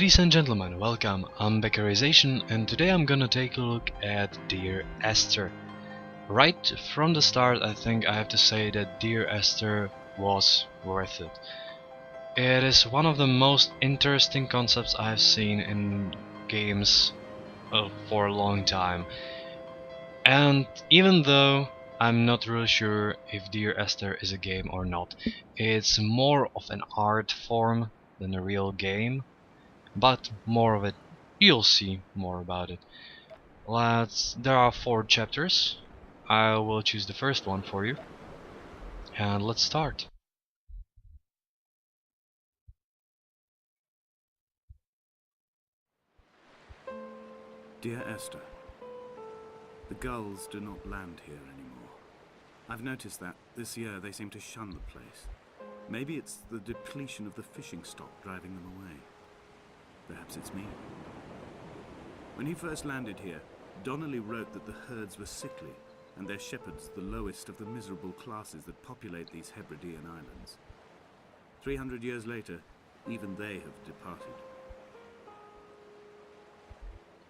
Ladies and gentlemen, welcome. I'm Beckerization, and today I'm gonna take a look at Dear Esther. Right from the start, I think I have to say that Dear Esther was worth it. It is one of the most interesting concepts I have seen in games for a long time. And even though I'm not really sure if Dear Esther is a game or not, it's more of an art form than a real game. But more of it, you'll see more about it. There are 4 chapters. I will choose the first one for you, and let's start. Dear Esther, the gulls do not land here anymore. I've noticed that this year they seem to shun the place. Maybe it's the depletion of the fishing stock driving them away. Perhaps it's me. When he first landed here, Donnelly wrote that the herds were sickly and their shepherds the lowest of the miserable classes that populate these Hebridean islands. 300 years later, even they have departed.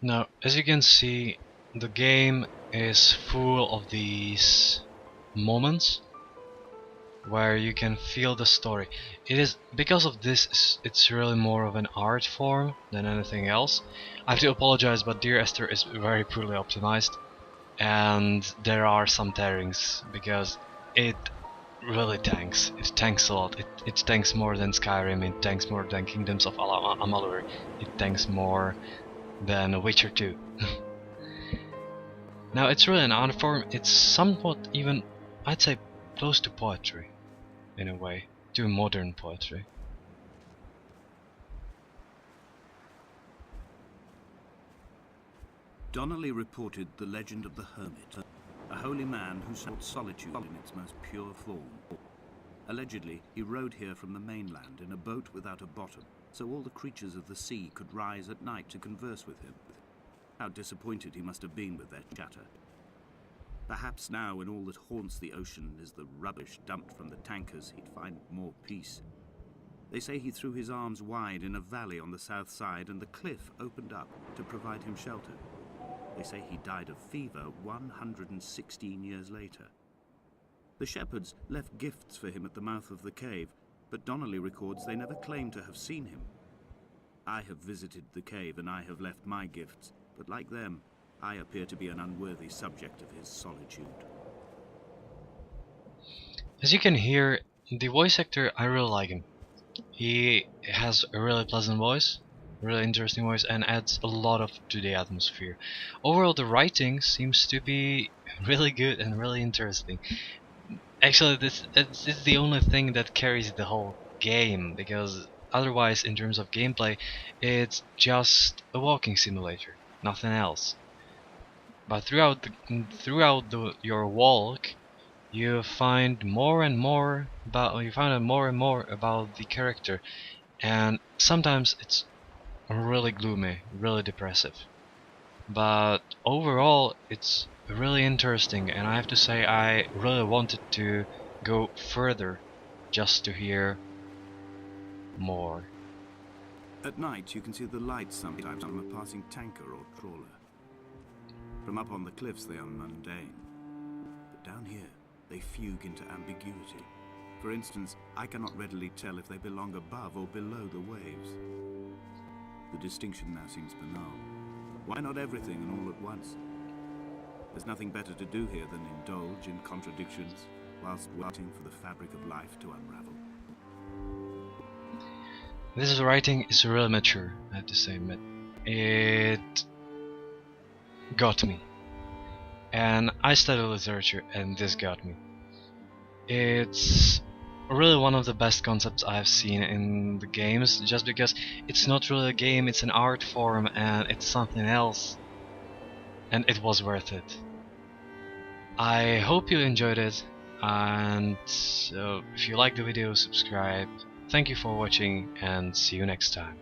Now, as you can see, the game is full of these moments where you can feel the story. It is because of this, it's really more of an art form than anything else. I have to apologize, but Dear Esther is very poorly optimized, and there are some tearings because it really tanks. It tanks a lot. It tanks more than Skyrim. It tanks more than Kingdoms of Amalur. It tanks more than Witcher 2. Now, it's really an art form. It's somewhat even, I'd say, close to poetry, in a way, to modern poetry. Donnelly reported the legend of the hermit, a holy man who sought solitude in its most pure form. Allegedly, he rode here from the mainland in a boat without a bottom, so all the creatures of the sea could rise at night to converse with him. How disappointed he must have been with their chatter. Perhaps now, when all that haunts the ocean is the rubbish dumped from the tankers, he'd find more peace. They say he threw his arms wide in a valley on the south side, and the cliff opened up to provide him shelter. They say he died of fever 116 years later. The shepherds left gifts for him at the mouth of the cave, but Donnelly records they never claimed to have seen him. I have visited the cave and I have left my gifts, but like them, I appear to be an unworthy subject of his solitude. As you can hear, the voice actor, I really like him. He has a really pleasant voice, really interesting voice, and adds a lot to the atmosphere. Overall, the writing seems to be really good and really interesting. Actually, this is the only thing that carries the whole game, because otherwise, in terms of gameplay, it's just a walking simulator, nothing else. But throughout your walk, you find more and more about the character, and sometimes it's really gloomy, really depressive. But overall, it's really interesting, and I have to say I really wanted to go further just to hear more. At night, you can see the lights sometimes from a passing tanker or trawler. From up on the cliffs, they are mundane. But down here, they fugue into ambiguity. For instance, I cannot readily tell if they belong above or below the waves. The distinction now seems banal. Why not everything and all at once? There's nothing better to do here than indulge in contradictions whilst waiting for the fabric of life to unravel. This writing is really mature, I have to say, but it got me. And I study literature, and this got me. It's really one of the best concepts I've seen in the games, just because it's not really a game, it's an art form, and it's something else. And it was worth it. I hope you enjoyed it, and if you liked the video, subscribe. Thank you for watching, and see you next time.